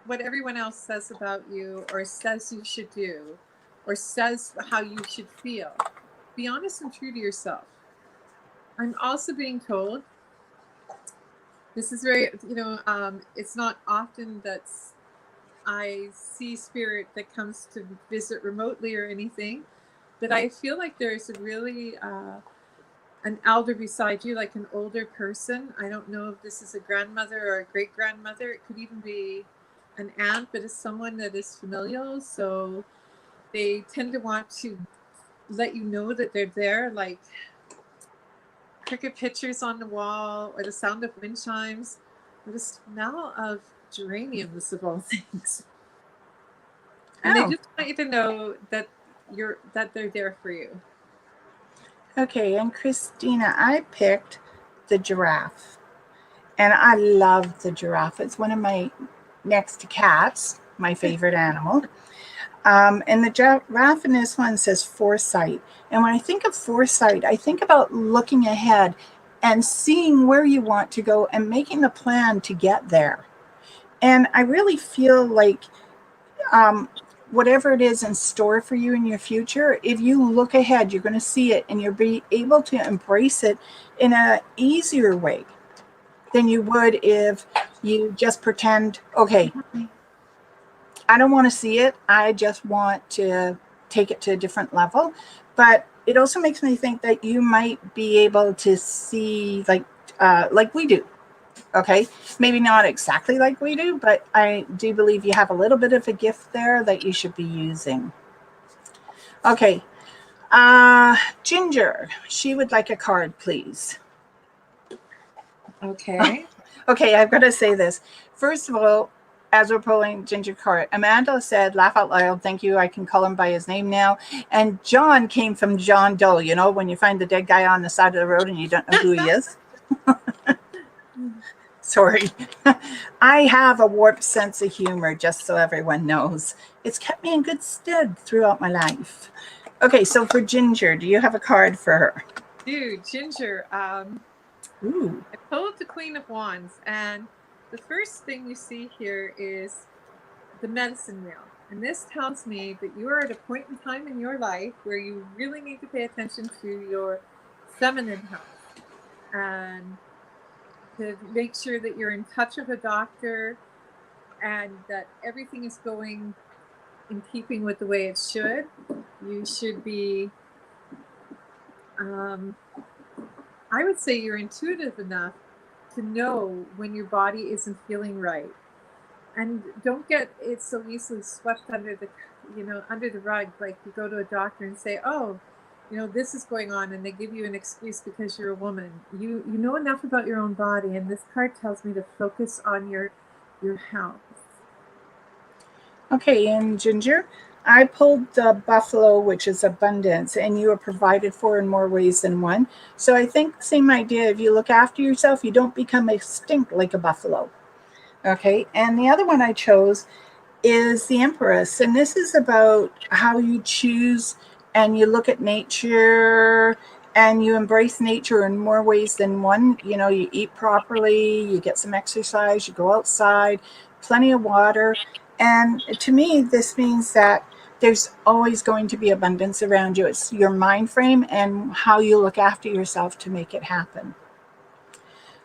what everyone else says about you or says you should do or says how you should feel. Be honest and true to yourself. I'm also being told, this is very, it's not often that I see spirit that comes to visit remotely or anything, but I feel like there's a really an elder beside you, like an older person. I don't know if this is a grandmother or a great grandmother. It could even be an aunt, but it's someone that is familial. So they tend to want to let you know that they're there, like cricket pictures on the wall, or the sound of wind chimes, or the smell of geraniums of all things. And they just want you to know that they're there for you. Okay, and Christina, I picked the giraffe. And I love the giraffe. It's one of my, next to cats, my favorite animal. And the giraffe in this one says foresight. And when I think of foresight, I think about looking ahead and seeing where you want to go and making the plan to get there. And I really feel like um, whatever it is in store for you in your future, if you look ahead, you're going to see it and you'll be able to embrace it in a easier way than you would if you just pretend, okay, I don't want to see it. I just want to take it to a different level. But it also makes me think that you might be able to see like we do. Okay, maybe not exactly like we do, but I do believe you have a little bit of a gift there that you should be using. Okay, Ginger, she would like a card, please. Okay. Okay, I've got to say this. First of all, as we're pulling Ginger card, Amanda said, laugh out loud, thank you, I can call him by his name now. And John came from John Doe, you know, when you find the dead guy on the side of the road and you don't know who he is. Sorry. I have a warped sense of humor, just so everyone knows. It's kept me in good stead throughout my life. Okay, so for Ginger, do you have a card for her? Dude, Ginger, Ooh. I pulled the Queen of Wands, and the first thing you see here is the medicine wheel. And this tells me that you are at a point in time in your life where you really need to pay attention to your feminine health and to make sure that you're in touch with a doctor and that everything is going in keeping with the way it should. You should be, I would say you're intuitive enough to know when your body isn't feeling right. And don't get it so easily swept under the rug. Like you go to a doctor and say, oh, this is going on, and they give you an excuse because you're a woman. You know enough about your own body, and this card tells me to focus on your health. Okay, and Ginger, I pulled the buffalo, which is abundance, and you are provided for in more ways than one. So I think same idea. If you look after yourself, you don't become extinct like a buffalo. Okay, and the other one I chose is the Empress. And this is about how you choose and you look at nature and you embrace nature in more ways than one. You know, you eat properly, you get some exercise, you go outside, plenty of water. And to me, this means that there's always going to be abundance around you. It's your mind frame and how you look after yourself to make it happen.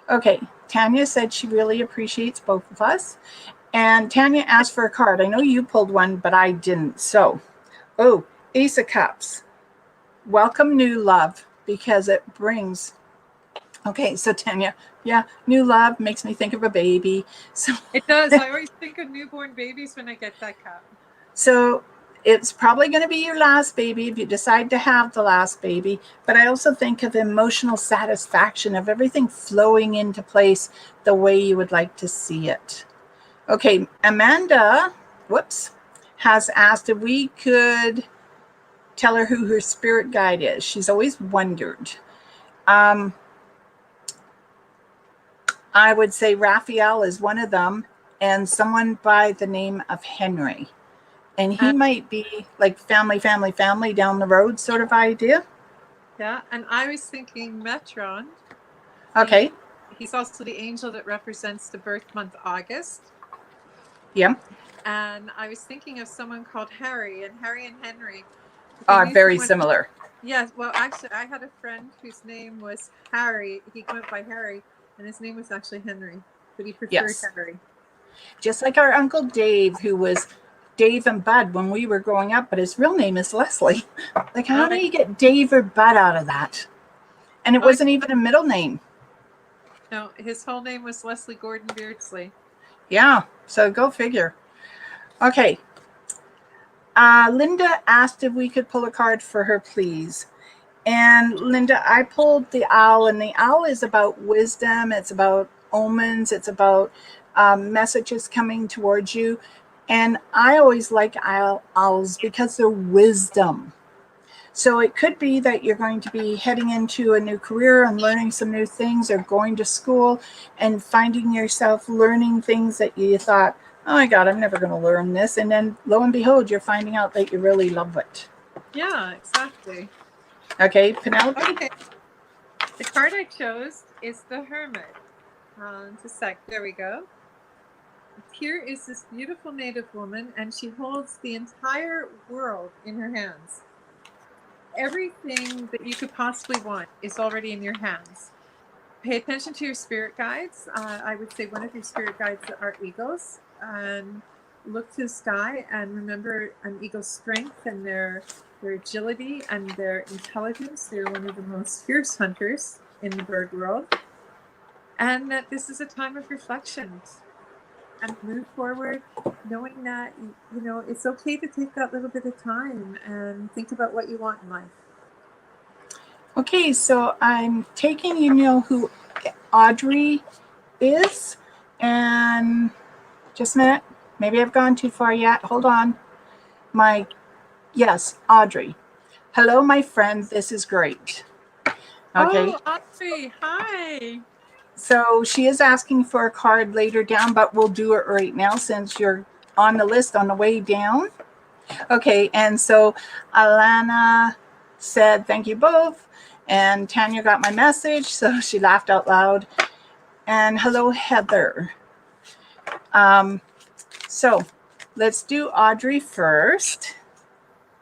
Okay, Tanya said she really appreciates both of us. And Tanya asked for a card. I know you pulled one, but I didn't. So, Ace of Cups. Welcome new love because it brings. Okay, so Tanya, yeah, new love makes me think of a baby. So it does. I always think of newborn babies when I get that cup. So it's probably going to be your last baby if you decide to have the last baby. But I also think of emotional satisfaction of everything flowing into place the way you would like to see it. Okay, Amanda, has asked if we could tell her who her spirit guide is. She's always wondered. I would say Raphael is one of them, and someone by the name of Henry. And he might be like family down the road sort of idea. Yeah, and I was thinking Metron. Okay. He's also the angel that represents the birth month August. Yeah. And I was thinking of someone called Harry, and Harry and Henry are very similar. Yes, well, actually, I had a friend whose name was Harry. He went by Harry, and his name was actually Henry, but he preferred Harry. Just like our Uncle Dave, who was Dave and Bud when we were growing up, but his real name is Leslie. Like, how do you get Dave or Bud out of that? And it wasn't even a middle name. No, his whole name was Leslie Gordon Beardsley. Yeah, so go figure. Okay. Linda asked if we could pull a card for her, please. And Linda, I pulled the owl, and the owl is about wisdom. It's about omens. It's about messages coming towards you. And I always like owls because they're wisdom. So it could be that you're going to be heading into a new career and learning some new things, or going to school and finding yourself learning things that you thought, oh my God, I'm never going to learn this. And then lo and behold, you're finding out that you really love it. Yeah, exactly. Okay, Penelope? Okay, the card I chose is the Hermit. Just a sec. There we go. Here is this beautiful native woman, and she holds the entire world in her hands. Everything that you could possibly want is already in your hands. Pay attention to your spirit guides. I would say one of your spirit guides are eagles. And look to the sky and remember an eagle's strength and their agility and their intelligence. They're one of the most fierce hunters in the bird world. And that this is a time of reflection and move forward, knowing that it's okay to take that little bit of time and think about what you want in life. Okay, so I'm taking, you know who Audrey is, and just a minute, maybe I've gone too far yet. Hold on. Yes, Audrey. Hello, my friend. This is great. Okay. Oh, Audrey, hi. So she is asking for a card later down, but we'll do it right now since you're on the list on the way down. Okay, and so Alana said, thank you both. And Tanya got my message, so she laughed out loud. And hello, Heather. So let's do Audrey first.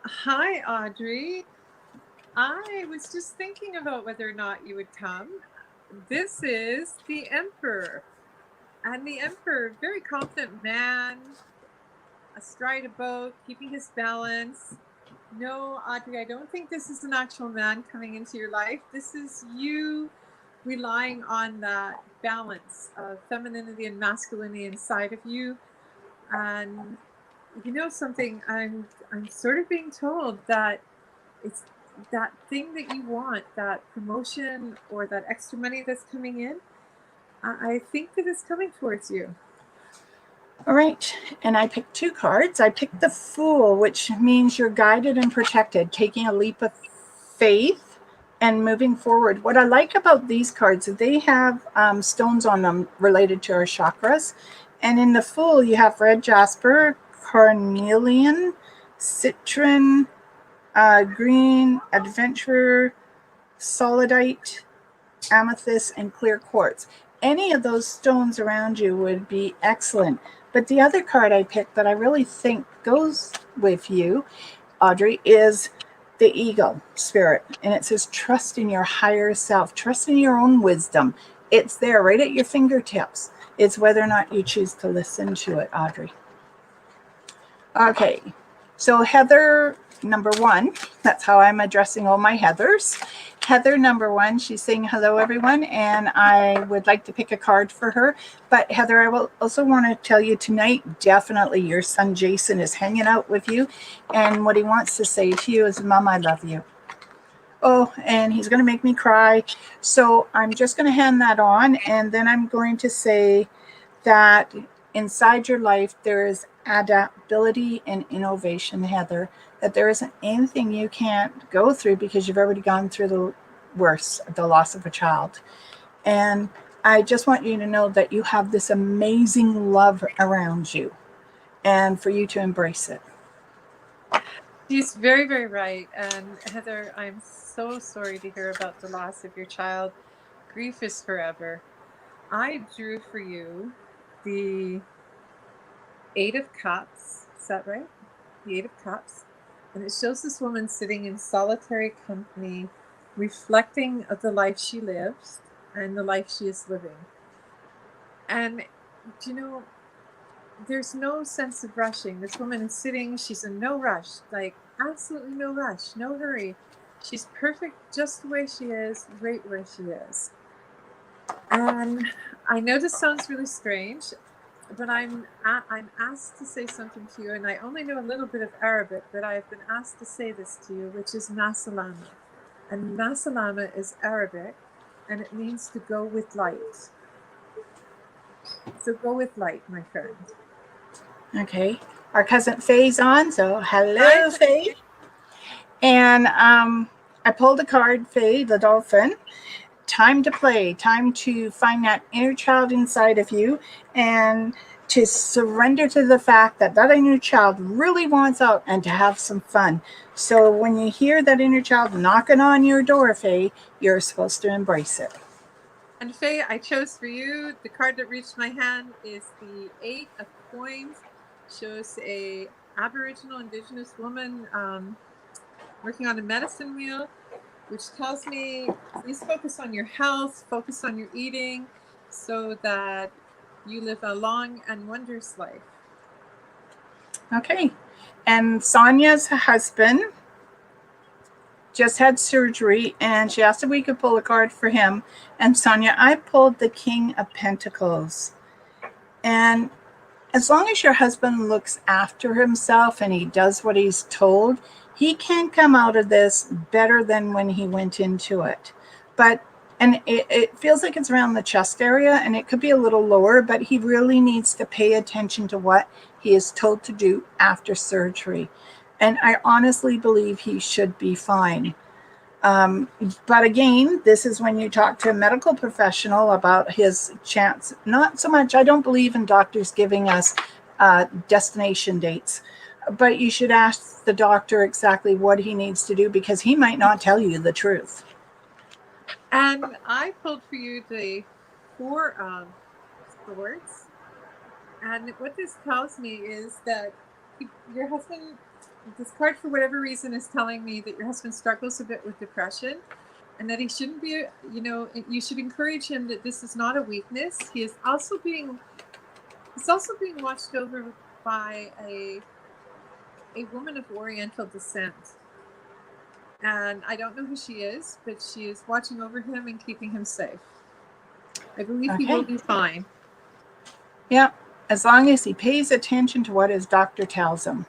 Hi, Audrey. I was just thinking about whether or not you would come. This is the Emperor. And the Emperor, very confident man, astride a boat, keeping his balance. No, Audrey, I don't think this is an actual man coming into your life. This is you relying on that balance of femininity and masculinity inside of you. And you know something, I'm sort of being told that it's that thing that you want, that promotion or that extra money that's coming in. I think that it's coming towards you. All right, and I picked two cards. I picked the Fool, which means you're guided and protected, taking a leap of faith and moving forward. What I like about these cards is they have stones on them related to our chakras. And in the Fool, you have red jasper, carnelian, citron, green, adventurer, solidite, amethyst, and clear quartz. Any of those stones around you would be excellent. But the other card I picked that I really think goes with you, Audrey, is the eagle spirit. And it says, trust in your higher self, trust in your own wisdom. It's there right at your fingertips. It's whether or not you choose to listen to it, Audrey. Okay, so Heather number one, that's how I'm addressing all my Heathers. Heather number one, she's saying hello everyone, and I would like to pick a card for her. But Heather, I will also want to tell you tonight, definitely your son Jason is hanging out with you, and what he wants to say to you is, Mom, I love you. Oh, and he's going to make me cry. So I'm just going to hand that on, and then I'm going to say that inside your life there is adaptability and innovation, Heather, that there isn't anything you can't go through because you've already gone through the worst, the loss of a child. And I just want you to know that you have this amazing love around you and for you to embrace it. She's very, very right. And Heather, I'm so sorry to hear about the loss of your child. Grief is forever. I drew for you the Eight of Cups. Is that right? The Eight of Cups. And it shows this woman sitting in solitary company, reflecting of the life she lives and the life she is living. And, you know, there's no sense of rushing. This woman is sitting, she's in no rush, like absolutely no rush, no hurry. She's perfect just the way she is, right where she is. And I know this sounds really strange, but I'm asked to say something to you, and I only know a little bit of Arabic, but I've been asked to say this to you, which is Nasalama. And Nasalama is Arabic, and it means to go with light. So go with light, my friend. Okay. Our cousin Faye's on, so hello, Hi, Faye. And I pulled a card, Faye, the dolphin. Time to play, time to find that inner child inside of you and to surrender to the fact that that inner child really wants out and to have some fun. So when you hear that inner child knocking on your door, Faye, you're supposed to embrace it. And Faye, I chose for you, the card that reached my hand is the 8 of Coins. Shows a Aboriginal Indigenous woman working on a medicine wheel, which tells me please focus on your health, focus on your eating, so that you live a long and wondrous life. Okay. And Sonia's husband just had surgery, and she asked if we could pull a card for him. And Sonia, I pulled the King of Pentacles. And as long as your husband looks after himself and he does what he's told, he can come out of this better than when he went into it. But and it feels like it's around the chest area, and it could be a little lower, but he really needs to pay attention to what he is told to do after surgery. And I honestly believe he should be fine. But again, this is when you talk to a medical professional about his chance. Not so much, I don't believe in doctors giving us destination dates, but you should ask the doctor exactly what he needs to do, because he might not tell you the truth. And I pulled for you the 4 of Swords. And what this tells me is that your husband, this card for whatever reason is telling me that your husband struggles a bit with depression, and that he shouldn't be, you should encourage him that this is not a weakness. He's also being watched over by a woman of Oriental descent. And I don't know who she is, but she is watching over him and keeping him safe. I believe he will be fine. Yeah, as long as he pays attention to what his doctor tells him.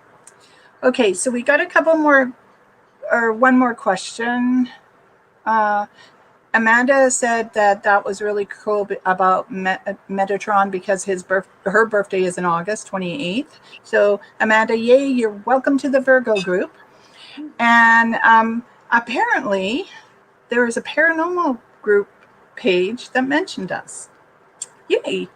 Okay, so we got a couple more, or one more question. Amanda said that was really cool about Metatron, because her birthday is in August 28th. So Amanda, yay, you're welcome to the Virgo group. And apparently there is a paranormal group page that mentioned us. Yay.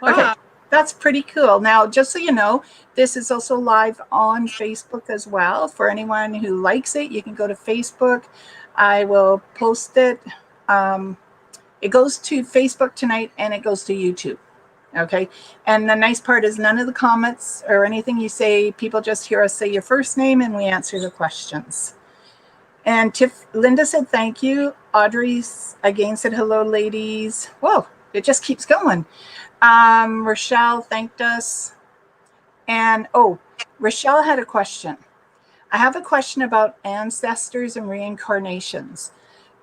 Wow. Okay, that's pretty cool. Now, just so you know, this is also live on Facebook as well. For anyone who likes it, you can go to Facebook. I will post it. It goes to Facebook tonight, and it goes to YouTube. Okay. And the nice part is none of the comments or anything you say, people just hear us say your first name and we answer the questions. And Linda said thank you. Audrey's again said hello, ladies. Whoa, it just keeps going. Rochelle thanked us. And Rochelle had a question. I have a question about ancestors and reincarnations.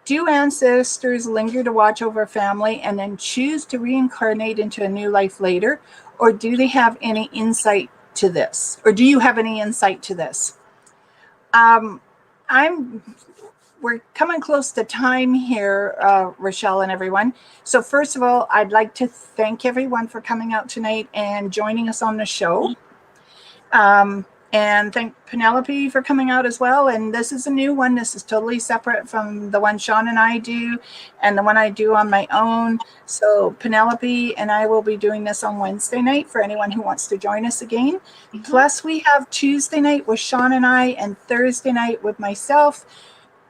Do ancestors linger to watch over family and then choose to reincarnate into a new life later? Or do they have any insight to this? Or do you have any insight to this? We're coming close to time here, Rochelle and everyone. So first of all, I'd like to thank everyone for coming out tonight and joining us on the show. And thank Penelope for coming out as well. And this is a new one. This is totally separate from the one Sean and I do and the one I do on my own. So Penelope and I will be doing this on Wednesday night for anyone who wants to join us again. Mm-hmm. Plus we have Tuesday night with Sean and I and Thursday night with myself.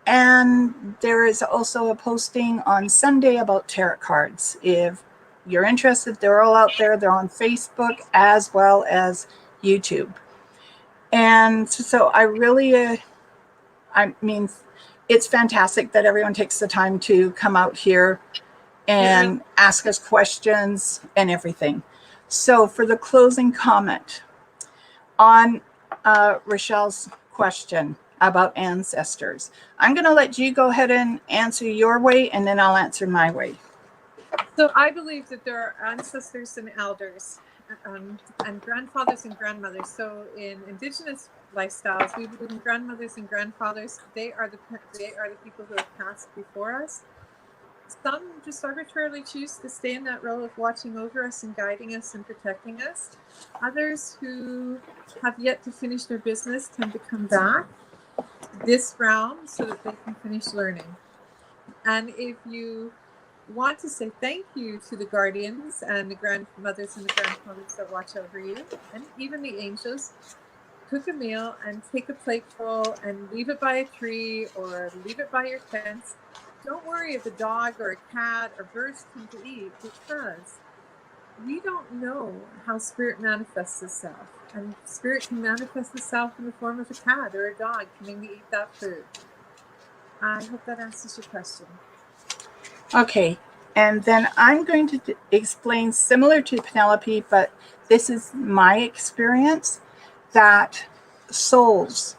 And there is also a posting on Sunday about tarot cards. If you're interested, they're all out there. They're on Facebook as well as YouTube. And so I really, I mean, it's fantastic that everyone takes the time to come out here and ask us questions and everything. So for the closing comment on Rochelle's question about ancestors, I'm going to let you go ahead and answer your way, and then I'll answer my way. So I believe that there are ancestors and elders. And grandfathers and grandmothers. So in Indigenous lifestyles, we believe in grandmothers and grandfathers. They are the people who have passed before us. Some just arbitrarily choose to stay in that role of watching over us and guiding us and protecting us. Others who have yet to finish their business tend to come back to this realm so that they can finish learning. And if you want to say thank you to the guardians and the grandmothers and the grandfathers that watch over you, and even the angels. Cook a meal and take a plateful and leave it by a tree or leave it by your fence. Don't worry if a dog or a cat or birds come to eat, because we don't know how spirit manifests itself. And spirit can manifest itself in the form of a cat or a dog coming to eat that food. I hope that answers your question. Okay, and then I'm going to explain similar to Penelope, but this is my experience, that souls,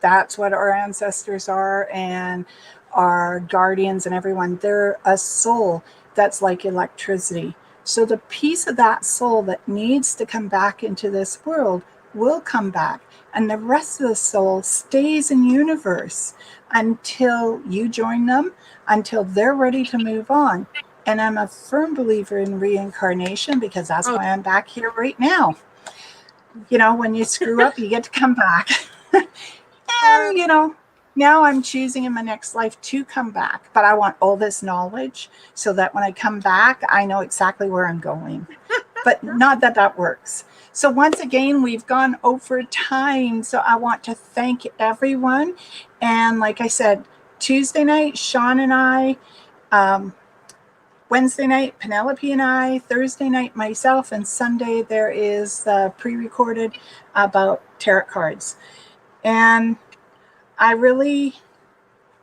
that's what our ancestors are, and our guardians and everyone, they're a soul that's like electricity. So the piece of that soul that needs to come back into this world will come back, and the rest of the soul stays in universe until you join them, until they're ready to move on. And I'm a firm believer in reincarnation, because that's Oh, why I'm back here right now. You know, when you screw up, you get to come back. uh, And, you know, now I'm choosing in my next life to come back. But I want all this knowledge so that when I come back, I know exactly where I'm going. But not that that works. So once again, we've gone over time. So I want to thank everyone. And like I said, Tuesday night, Sean and I, Wednesday night, Penelope and I, Thursday night, myself, and Sunday, there is the pre recorded about tarot cards. And I really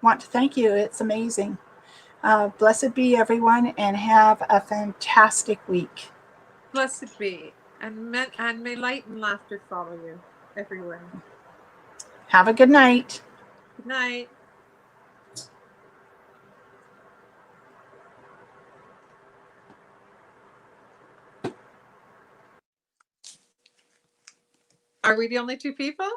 want to thank you. It's amazing. Blessed be everyone, and have a fantastic week. blessed be. And may light and laughter follow you everywhere. Have a good night. Good night. Are we the only two people?